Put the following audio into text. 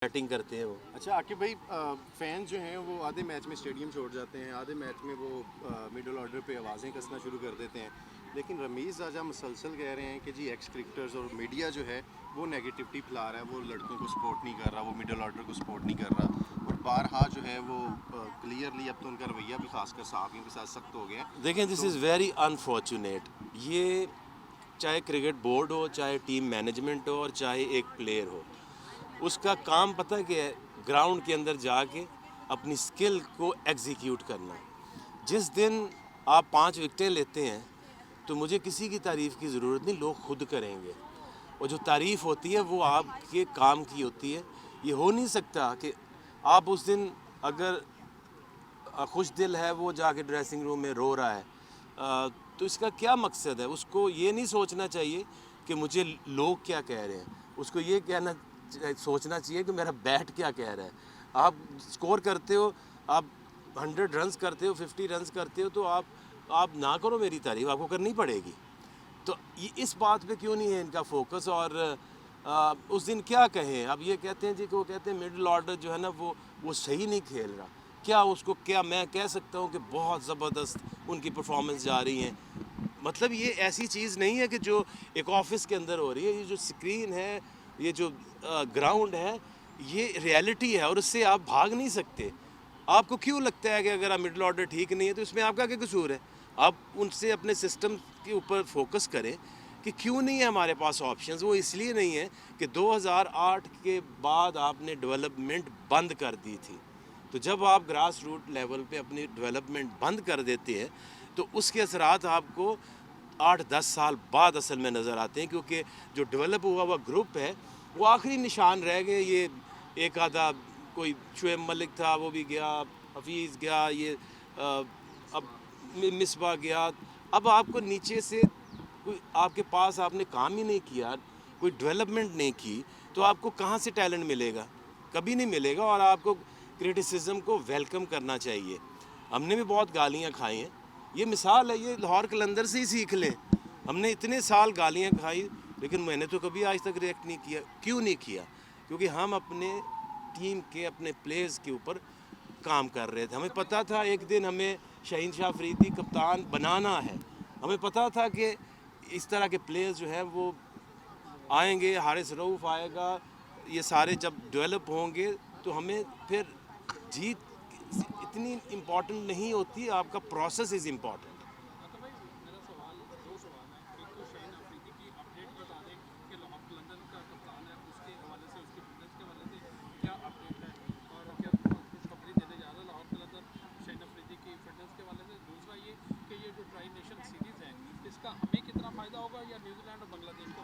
Batting करते हैं वो। अच्छा आकिब भाई, फैन जो हैं वो आधे मैच में स्टेडियम छोड़ जाते हैं, आधे मैच में वो मिडल ऑर्डर पे आवाज़ें कसना शुरू कर देते हैं। लेकिन रमीज़ राजा मुसलसल कह रहे हैं कि जी एक्स क्रिकेटर्स और मीडिया जो है वो नेगेटिविटी फैला रहा है, वो लड़कों को सपोर्ट नहीं कर रहा, वो मिडल ऑर्डर को सपोर्ट नहीं कर रहा। और बारहा जो है वो क्लियरली अब तो उनका रवैया भी खासकर सहाफ़ियों के साथ सख्त हो गया है। देखें, दिस तो इज़ वेरी अनफॉर्चुनेट। ये चाहे क्रिकेट बोर्ड हो, चाहे टीम मैनेजमेंट हो और चाहे एक प्लेयर हो, उसका काम पता है कि ग्राउंड के अंदर जाके अपनी स्किल को एग्जीक्यूट करना। जिस दिन आप 5 विकेटें लेते हैं तो मुझे किसी की तारीफ़ की ज़रूरत नहीं, लोग खुद करेंगे। और जो तारीफ़ होती है वो आपके काम की होती है। ये हो नहीं सकता कि आप उस दिन अगर खुश दिल है वो जाके ड्रेसिंग रूम में रो रहा है, तो इसका क्या मकसद है? उसको ये नहीं सोचना चाहिए कि मुझे लोग क्या कह रहे हैं, उसको ये सोचना चाहिए कि मेरा बैट क्या कह रहा है। आप स्कोर करते हो, आप 100 रन्स करते हो, 50 रन्स करते हो, तो आप ना करो मेरी तारीफ, आपको करनी पड़ेगी। तो ये इस बात पे क्यों नहीं है इनका फोकस? और उस दिन क्या कहें? अब ये कहते हैं जी कि वो कहते हैं मिडिल ऑर्डर जो है ना वो सही नहीं खेल रहा। क्या उसको क्या मैं कह सकता हूँ कि बहुत ज़बरदस्त उनकी परफॉर्मेंस जा रही है। मतलब ये ऐसी चीज़ नहीं है कि जो एक ऑफिस के अंदर हो रही है। ये जो स्क्रीन है, ये जो ग्राउंड है, ये रियलिटी है और इससे आप भाग नहीं सकते। आपको क्यों लगता है कि अगर आप मिडिल ऑर्डर ठीक नहीं है तो इसमें आपका क्या कसूर है? आप उनसे अपने सिस्टम के ऊपर फोकस करें कि क्यों नहीं है हमारे पास ऑप्शंस। वो इसलिए नहीं है कि 2008 के बाद आपने डेवलपमेंट बंद कर दी थी। तो जब आप ग्रास रूट लेवल पे अपनी डेवलपमेंट बंद कर देते हैं तो उसके असरात आपको 8-10 साल बाद असल में नज़र आते हैं, क्योंकि जो डेवलप हुआ हुआ ग्रुप है वो आखिरी निशान रह गए। ये एक आधा कोई शुएब मलिक था वो भी गया, हफीज़ गया, ये अब मिसबा गया। अब आपको नीचे से कोई आपके पास आपने काम ही नहीं किया, कोई डेवलपमेंट नहीं की, तो आपको कहाँ से टैलेंट मिलेगा? कभी नहीं मिलेगा। और आपको क्रिटिसिज्म को वेलकम करना चाहिए। हमने भी बहुत गालियाँ खाई हैं, ये मिसाल है, ये लाहौर कलंदर से ही सीख लें। हमने इतने साल गालियाँ खाई लेकिन मैंने तो कभी आज तक रिएक्ट नहीं किया। क्यों नहीं किया? क्योंकि हम अपने टीम के अपने प्लेयर्स के ऊपर काम कर रहे थे। हमें पता था एक दिन हमें शाहीन शाह अफरीदी कप्तान बनाना है। हमें पता था कि इस तरह के प्लेयर्स जो हैं वो आएंगे, हारिस रऊफ़ आएगा, ये सारे जब डेवलप होंगे तो हमें फिर जीत इतनी इम्पॉर्टेंट नहीं होती, आपका प्रोसेस इज़ इम्पॉर्टेंट। तो भाई मेरा सवाल दो सवाल हैं। एक तो शाहीन अफरीदी की अपडेट बता दें कि लाहौर कलंदर का कप्तान है, उसके हवाले से, उसकी फिटनेस के हवाले से क्या अपडेट है और क्या खुशखबरी देने जा रहा है लाहौर कलंदर शाहीन अफरीदी की फिटनेस के हवाले से। दूसरा ये कि ये जो ट्राई नेशन सीरीज़ है इसका हमें कितना फ़ायदा होगा या न्यूजीलैंड और बांग्लादेश को